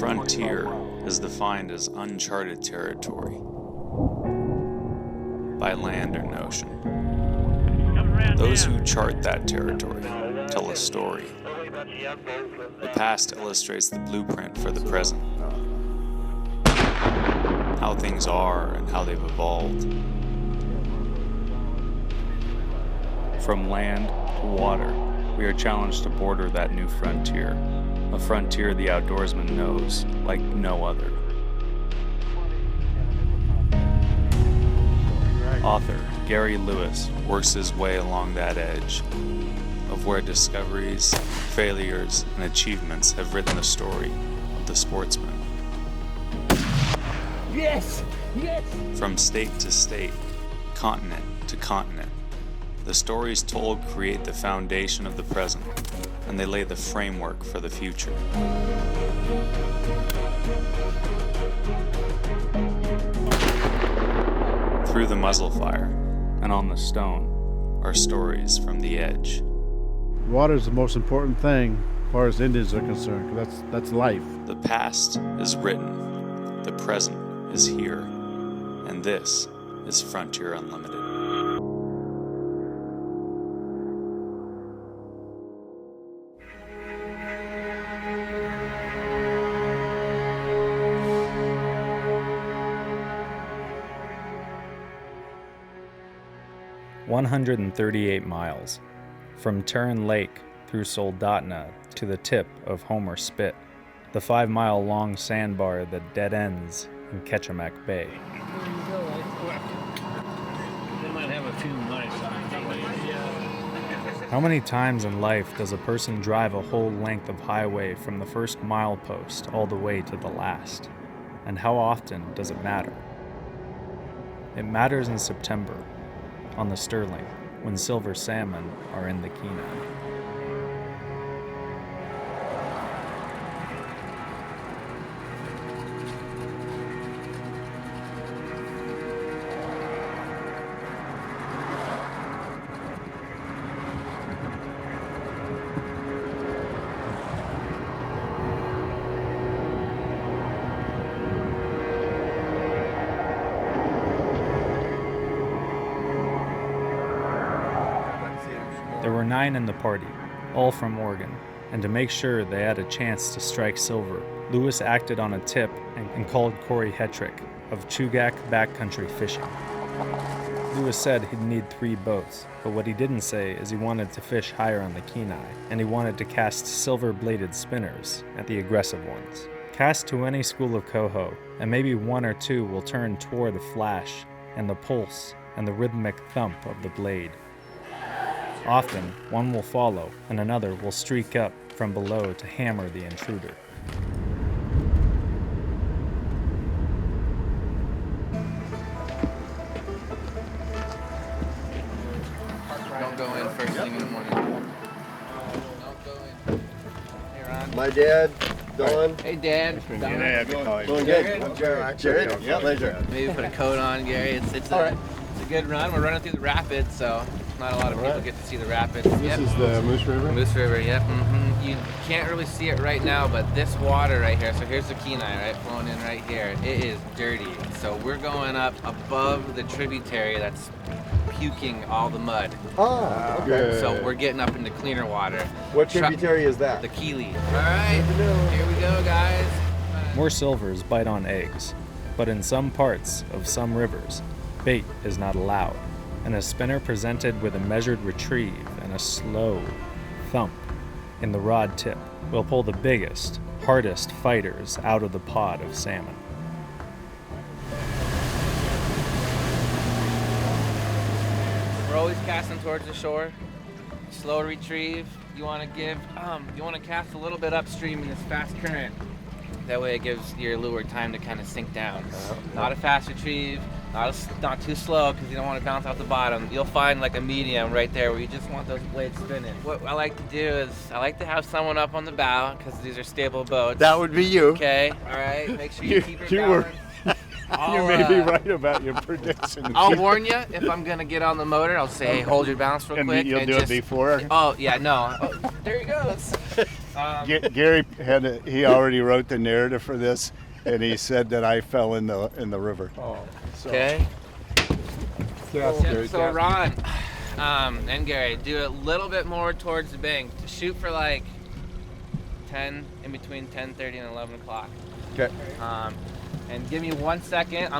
frontier is defined as uncharted territory by land or ocean. Those who chart that territory tell a story. The past illustrates the blueprint for the present, how things are and how they've evolved. From land to water, we are challenged to border that new frontier, a frontier the outdoorsman knows like no other. Author Gary Lewis works his way along that edge of where discoveries, failures, and achievements have written the story of the sportsman. Yes! Yes! From state to state, continent to continent, the stories told create the foundation of the present, and they lay the framework for the future. Through the muzzle fire and on the stone are stories from the edge. Water is the most important thing as far as Indians are concerned, 'cause that's life. The past is written, the present is here, and this is Frontier Unlimited. "138 miles, from Turin Lake through Soldotna to the tip of Homer Spit, the 5-mile-long sandbar that dead ends in Ketchimak Bay. They might have a few nice How many times in life does a person drive a whole length of highway from the first milepost all the way to the last? And how often does it matter? It matters in September, on the Sterling, when silver salmon are in the Kenai. There were 9 in the party, all from Oregon, and to make sure they had a chance to strike silver, Lewis acted on a tip and called Corey Hetrick of Chugach Backcountry Fishing. Lewis said he'd need 3 boats, but what he didn't say is he wanted to fish higher on the Kenai, and he wanted to cast silver-bladed spinners at the aggressive ones. Cast to any school of coho, and maybe 1 or 2 will turn toward the flash and the pulse and the rhythmic thump of the blade. Often, one will follow, and another will streak up from below to hammer the intruder. Don't go in first thing in the morning. Don't go in. Hey, Ron. My dad, Don. Hey, Dad. Don. Doing good. Jared. Yeah, pleasure. Maybe put a coat on, Gary. It's a good run. We're running through the rapids, so not a lot of people get to see the rapids. This is the Moose River? Moose River, yep. You can't really see it right now, but this water right here, so here's the Kenai, right, flowing in right here. It is dirty. So we're going up above the tributary that's puking all the mud. Ah, okay. So we're getting up into cleaner water. What tributary is that? The Keeley. All right, here we go, guys. More silvers bite on eggs, but in some parts of some rivers, bait is not allowed, and a spinner presented with a measured retrieve and a slow thump in the rod tip will pull the biggest, hardest fighters out of the pod of salmon. We're always casting towards the shore. Slow retrieve. You want to cast a little bit upstream in this fast current. That way it gives your lure time to kind of sink down. Not a fast retrieve, not too slow because you don't want to bounce off the bottom. You'll find like a medium right there where you just want those blades spinning. What I like to do is I like to have someone up on the bow because these are stable boats. That would be you. Okay, all right. Make sure you keep it balanced. You may be right about your prediction. I'll warn you if I'm gonna get on the motor. I'll say, hey, hold your balance real And quick. you'll do it before? Oh yeah, no. Oh, there he goes. Gary he already wrote the narrative for this, and he said that I fell in the river. Oh, Okay. Gary, So Ron and Gary, do a little bit more towards the bank. Shoot for like 10, in between 10:30 and 11 o'clock. Okay. And give me 1 second.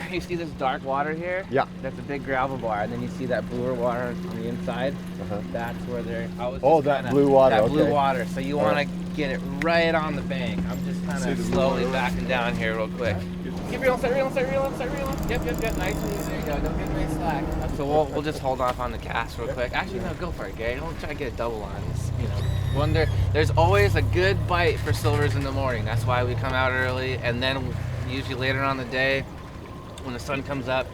You see this dark water here? Yeah. That's a big gravel bar, and then you see that bluer water on the inside. Uh-huh. That's where they're. That blue water. That okay. blue water. So you want to Alright. get it right on the bank. I'm just kind See of the blue slowly water? backing down here real quick. Keep reeling, start reeling, start reeling, start reeling. Yep. Nice. There you go. Don't get very slack. So we'll just hold off on the cast real quick. Actually, no, go for it, Gary. Don't try to get a double on this. There's always a good bite for silvers in the morning. That's why we come out early, and then usually later on the day, when the sun comes up,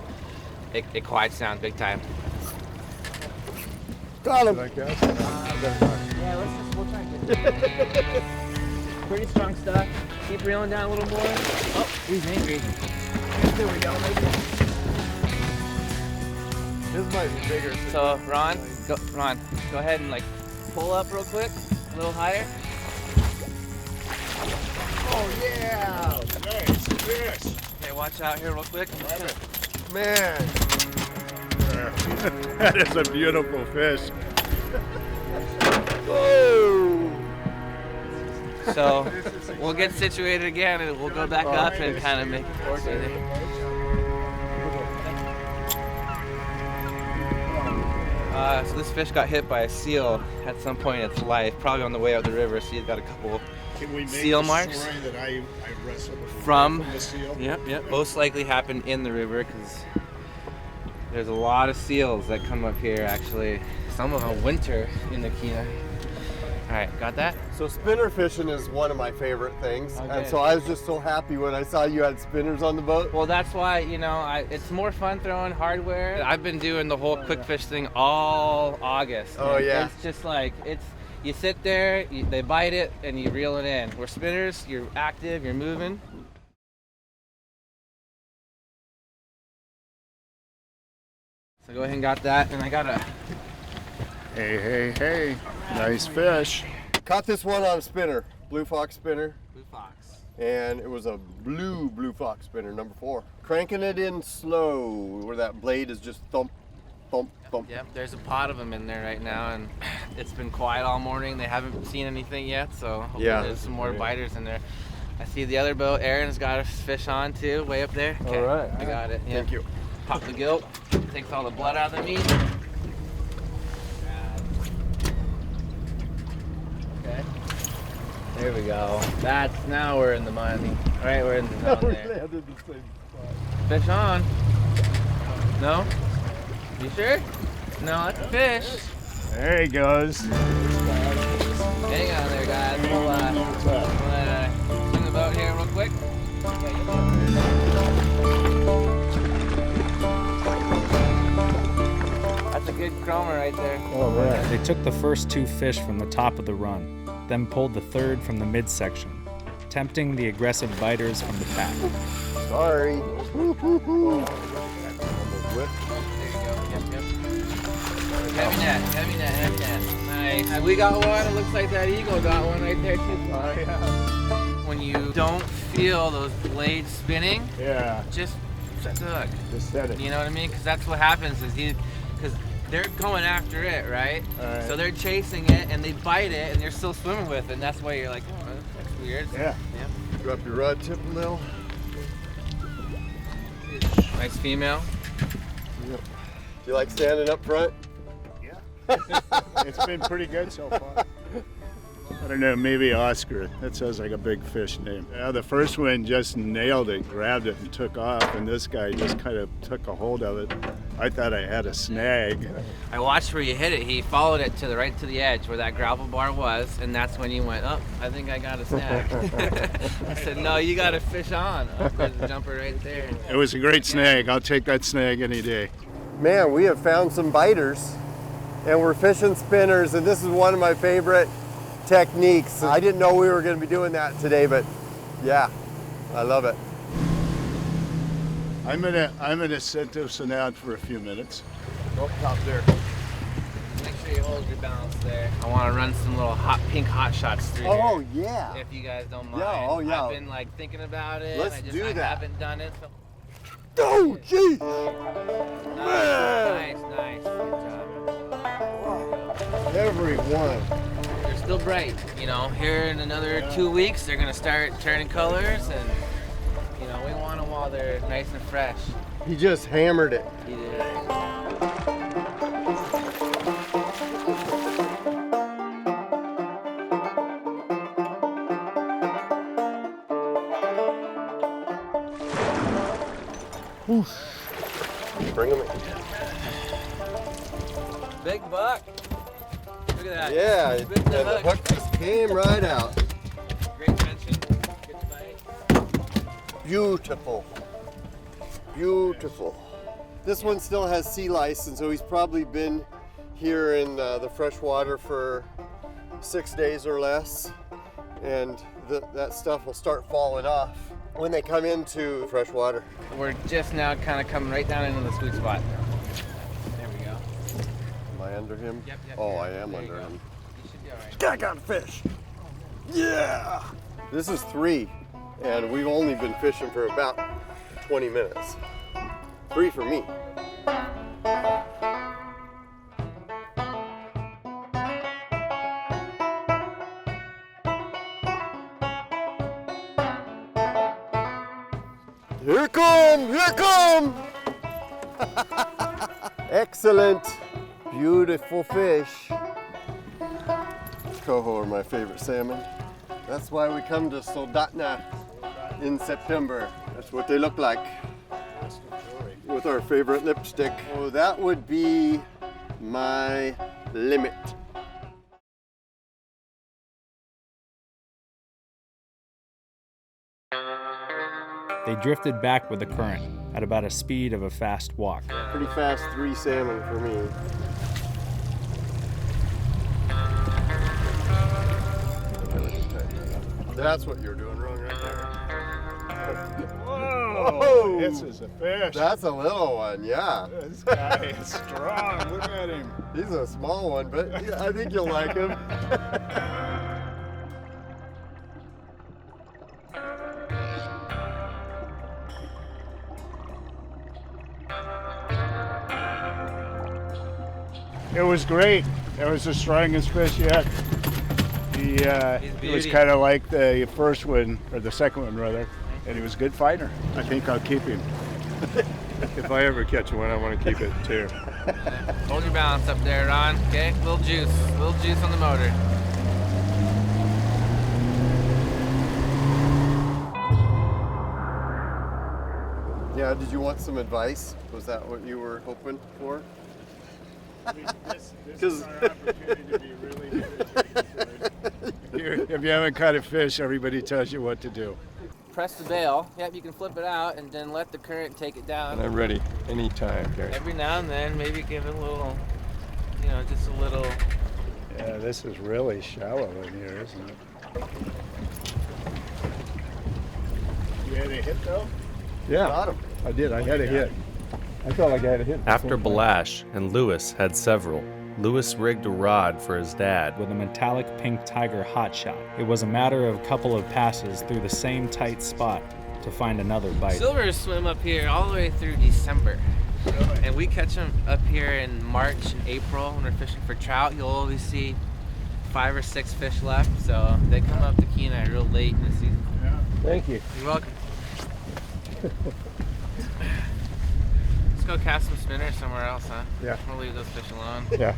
it quiets down big time. Got him. Yeah, we'll try and get pretty strong stuff. Keep reeling down a little more. Oh, he's angry. There we go. This might be bigger. So Ron, go ahead and like pull up real quick, a little higher. Oh yeah. Nice fish. Okay, watch out here real quick. Man. That is a beautiful fish. Whoa. So we'll get situated again, and we'll go back up and kind of make it coordinated. So this fish got hit by a seal at some point in its life, probably on the way out the river. So he's got a couple Can we make seal the marks story that I wrestled from the seal? Yep. Most likely happened in the river because there's a lot of seals that come up here. Actually, some of them winter in the Kenai. All right, got that? So spinner fishing is one of my favorite things, Okay. and so I was just so happy when I saw you had spinners on the boat. Well, that's why, it's more fun throwing hardware. I've been doing the whole quick fish thing all August. Oh, and yeah. It's just like, you sit there, they bite it, and you reel it in. We're spinners, you're active, you're moving. So go ahead and got that, and I got a... Hey. Nice fish. Caught this one on a spinner, blue fox spinner, blue fox. and it was a blue fox spinner, number 4. Cranking it in slow, where that blade is just thump, thump, thump. Yep, there's a pot of them in there right now, and it's been quiet all morning. They haven't seen anything yet, so hopefully Yeah. there's some more biters in there. I see the other boat. Aaron's got a fish on too, way up there. Okay, All right. I got it. Yeah. Thank you. Pop the gilt, takes all the blood out of the meat. Okay. There we go. Now we're in the money. All right, we're in the zone there. Fish on. No? You sure? No, that's a fish. There he goes. Hang on there, guys. We'll swing the boat here real quick. That's a good chromer right there. They took the first 2 fish from the top of the run, then pulled the third from the midsection, tempting the aggressive biters from the pack. Sorry. Heavy net. Nice. We got one. It looks like that eagle got one right there too. When you don't feel those blades spinning, Yeah, just hook. just said it. You know what I mean? Because that's what happens is because they're going after it, right? Alright. So they're chasing it and they bite it and they're still swimming with it. And that's why you're like, oh, that's weird. Yeah. Drop your rod tip a little. Nice female. Do you like standing up front? It's been pretty good so far. I don't know, maybe Oscar. That sounds like a big fish name. Yeah, the first one just nailed it, grabbed it, and took off, and this guy just kind of took a hold of it. I thought I had a snag. I watched where you hit it. He followed it right to the edge where that gravel bar was, and that's when you went, oh, I think I got a snag. I said, no, you got a fish on. Oh, there's a jumper right there. It was a great snag. I'll take that snag any day. Man, we have found some biters, and we're fishing spinners, and this is one of my favorite techniques. I didn't know we were going to be doing that today, but yeah, I love it. I'm gonna sit this one out for a few minutes. Oh, top there. Make sure you hold your balance there. I want to run some little pink hot shots through Oh, here, yeah. if you guys don't mind. Yeah, oh, yeah. I've been like thinking about it. Let's and do I that. haven't done it. So. Oh, jeez. Nice. Good job. Everyone. They're still bright. You know, here in another 2 weeks, they're gonna start turning colors, and you know, we want them while they're nice and fresh. He just hammered it. He did. Bring him in. Big buck. Look at that. Yeah, and Ripped the the hook just came right out. Great tension. Good bite. Beautiful. Beautiful. This one still has sea lice, and so he's probably been here in the fresh water for 6 days or less. And that stuff will start falling off when they come into fresh water. We're just now kind of coming right down into the sweet spot. There we go. Am I under him? Yep. Oh, I am There you under go. him. You should be all right. I got a fish. Yeah. This is 3, and we've only been fishing for about 20 minutes. 3 for me. Here come! Excellent, beautiful fish. Coho are my favorite salmon. That's why we come to Soldotna in September. That's what they look like with our favorite lipstick. Oh, that would be my limit. They drifted back with the current at about a speed of a fast walk. Pretty fast 3 salmon for me. That's what you're doing wrong right there. Whoa! This is a fish. That's a little one, yeah. This guy is strong. Look at him. He's a small one, but I think you'll like him. It was great. That was the strongest fish yet. He was kind of like the first one, or the second one rather, and he was a good fighter. I think I'll keep him. If I ever catch one, I want to keep it too. Hold your balance up there, Ron. Okay, little juice on the motor. Yeah, did you want some advice? Was that what you were hoping for? This is our opportunity to be really good. If you haven't caught a fish, everybody tells you what to do. Press the bail. Yep, you can flip it out and then let the current take it down. And I'm ready anytime, Gary. Every now and then, maybe give it a little, just a little. Yeah, this is really shallow in here, isn't it? You had a hit though? Yeah, Got him. I did. I had a hit. I felt like I had a hit. After Balash and Lewis had several, Lewis rigged a rod for his dad with a metallic pink Tiger hotshot. It was a matter of a couple of passes through the same tight spot to find another bite. Silvers swim up here all the way through December. And we catch them up here in March and April when we're fishing for trout. You'll always see 5 or 6 fish left. So they come up to Kenai real late in the season. Thank you. You're welcome. Let's go cast some spinners somewhere else, huh? Yeah. We'll leave those fish alone. Yeah.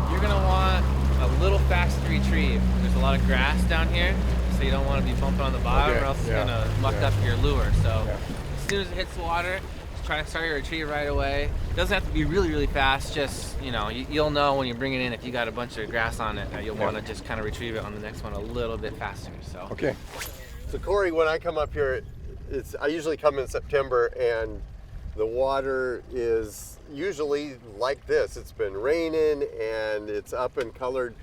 You're gonna want a little faster retrieve. There's a lot of grass down here, so you don't want to be bumping on the bottom Okay, or else it's yeah, gonna muck yeah. up your lure. So Yeah. as soon as it hits the water, just try to start your retrieve right away. It doesn't have to be really, really fast. Just, you'll know when you bring it in if you got a bunch of grass on it that you'll want to just kind of retrieve it on the next one a little bit faster. So Okay. So Corey, when I come up here, I usually come in September, and the water is usually like this. It's been raining and it's up and colored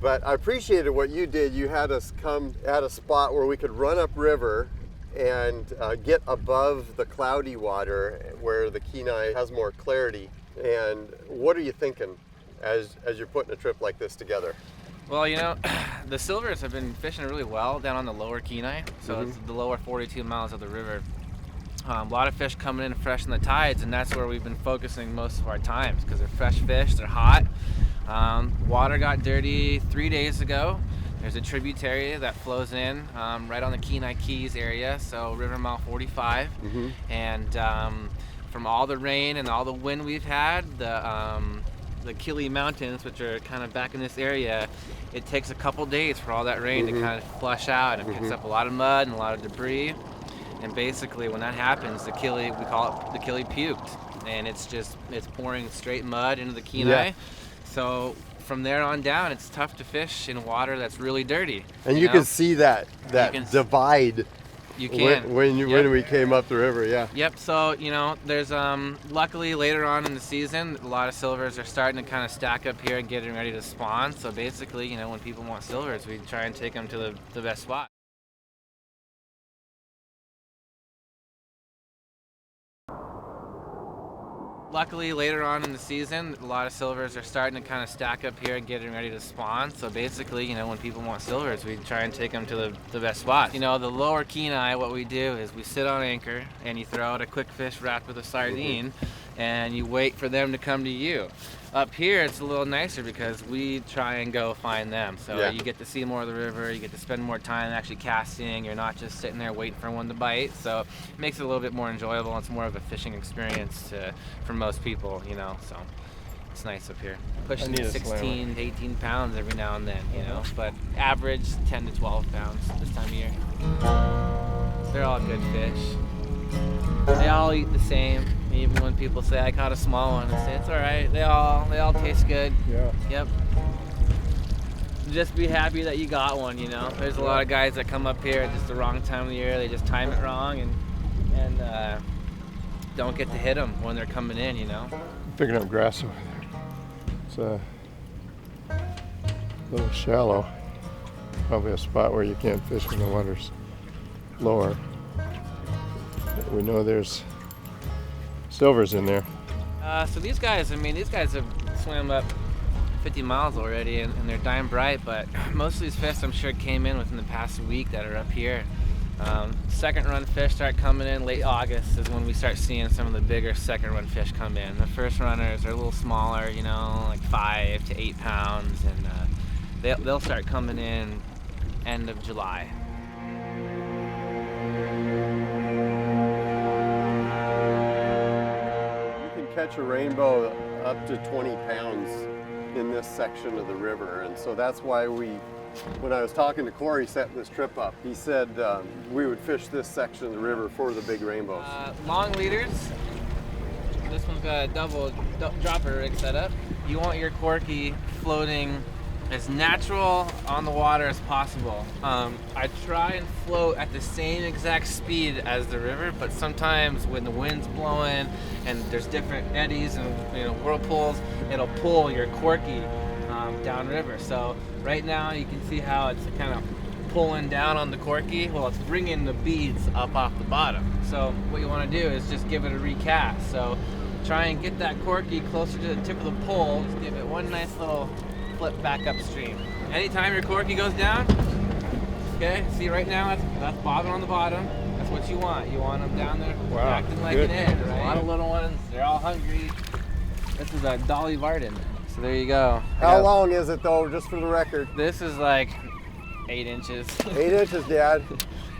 But I appreciated what you did. You had us come at a spot where we could run upriver and get above the cloudy water where the Kenai has more clarity. And what are you thinking as you're putting a trip like this together? Well, you know, the silvers have been fishing really well down on the lower Kenai, so it's the lower 42 miles of the river. A lot of fish coming in fresh in the tides, and that's where we've been focusing most of our times because they're fresh fish, they're hot. Water got dirty 3 days ago. There's a tributary that flows in right on the Kenai Keys area, so River Mile 45. And from all the rain and all the wind we've had, the Kili Mountains, which are kind of back in this area, it takes a couple days for all that rain to kind of flush out, and it picks up a lot of mud and a lot of debris. And basically when that happens, the Kili, we call it the Kili puked, and it's pouring straight mud into the Kenai. So from there on down, it's tough to fish in water that's really dirty. And you can see that divide. You can. When we came up the river, yeah. Yep, so, you know, there's, luckily later on in the season, a lot of silvers are starting to kind of stack up here and getting ready to spawn. So basically, you know, when people want silvers, we try and take them to the best spot. Luckily, later on in the season, a lot of silvers are starting to kind of stack up here and getting ready to spawn. So basically, you know, when people want silvers, we try and take them to the best spot. You know, the lower Kenai, what we do is we sit on anchor and you throw out a quick fish wrapped with a sardine and you wait for them to come to you. Up here, it's a little nicer because we try and go find them. So you get to see more of the river, you get to spend more time actually casting. You're not just sitting there waiting for one to bite. So it makes it a little bit more enjoyable. It's more of a fishing experience for most people, you know. So it's nice up here. Pushing 16 to 18 pounds every now and then, you know. But average 10 to 12 pounds this time of year. They're all good fish. They all eat the same. Even when people say I caught a small one, I say it's all right. They all taste good. Yeah. Yep. Just be happy that you got one. You know, there's a lot of guys that come up here at just the wrong time of the year. They just time it wrong and don't get to hit them when they're coming in. You know. Picking up grass over there. It's a little shallow. Probably a spot where you can't fish when the water's lower. We know there's silvers in there. So these guys have swam up 50 miles already and they're dying bright, but most of these fish I'm sure came in within the past week that are up here. Second run fish start coming in late August is when we start seeing some of the bigger second run fish come in. The first runners are a little smaller, you know, like 5 to 8 pounds, and they'll start coming in end of July. Catch a rainbow up to 20 pounds in this section of the river, and so that's why when I was talking to Corey setting this trip up, he said we would fish this section of the river for the big rainbows. Long leaders. This one's got a double dropper rig set up. You want your corky floating as natural on the water as possible. I try and float at the same exact speed as the river, but sometimes when the wind's blowing and there's different eddies and, you know, whirlpools, it'll pull your corky downriver. So right now you can see how it's kind of pulling down on the corky. Well, it's bringing the beads up off the bottom. So what you want to do is just give it a recast. So try and get that corky closer to the tip of the pole. Just give it one nice little flip back upstream. Anytime your corky goes down, okay, see right now that's bobbing on the bottom. That's what you want. You want them down there acting like an egg, right? A lot of little ones, they're all hungry. This is a Dolly Varden. So there you go. How long is it though, just for the record? This is like 8 inches. 8 inches, Dad.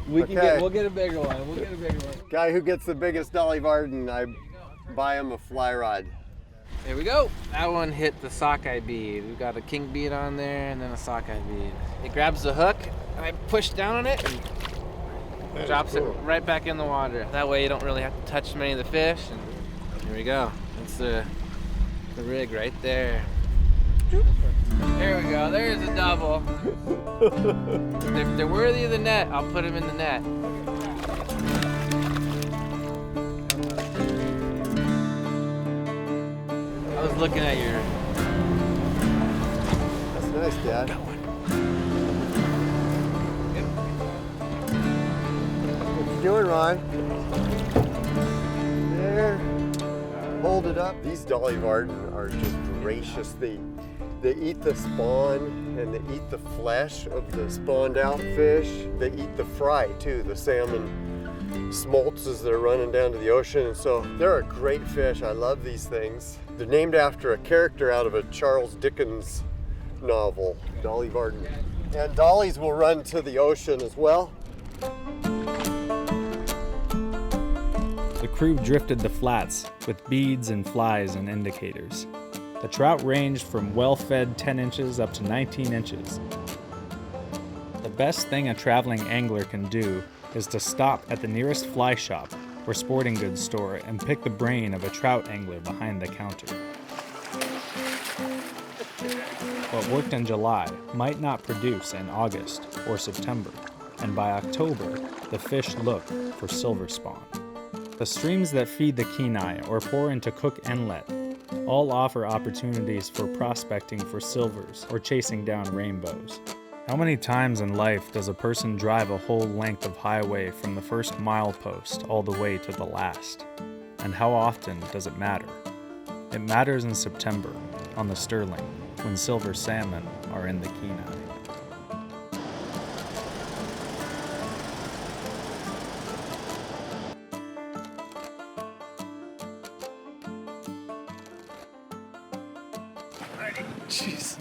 We'll get a bigger one. We'll get a bigger one. Guy who gets the biggest Dolly Varden, I buy him a fly rod. There we go. That one hit the sockeye bead. We've got a king bead on there and then a sockeye bead. It grabs the hook and I push down on it and drops it right back in the water. That way you don't really have to touch many of the fish. And here we go. That's the rig right there. There we go. There's a double. If they're worthy of the net, I'll put them in the net. I was looking at your... That's nice, Dad. What you doing, Ron? There. Hold it up. These Dolly Varden are just gracious. They eat the spawn and they eat the flesh of the spawned out fish. They eat the fry too, the salmon smolts as they're running down to the ocean. And so they're a great fish. I love these things. They're named after a character out of a Charles Dickens novel, Dolly Varden. And dollies will run to the ocean as well. The crew drifted the flats with beads and flies and indicators. The trout ranged from well-fed 10 inches up to 19 inches. The best thing a traveling angler can do is to stop at the nearest fly shop or sporting goods store and pick the brain of a trout angler behind the counter. What worked in July might not produce in August or September, and by October, the fish look for silver spawn. The streams that feed the Kenai or pour into Cook Inlet all offer opportunities for prospecting for silvers or chasing down rainbows. How many times in life does a person drive a whole length of highway from the first milepost all the way to the last? And how often does it matter? It matters in September, on the Sterling, when silver salmon are in the Kenai. Jeez.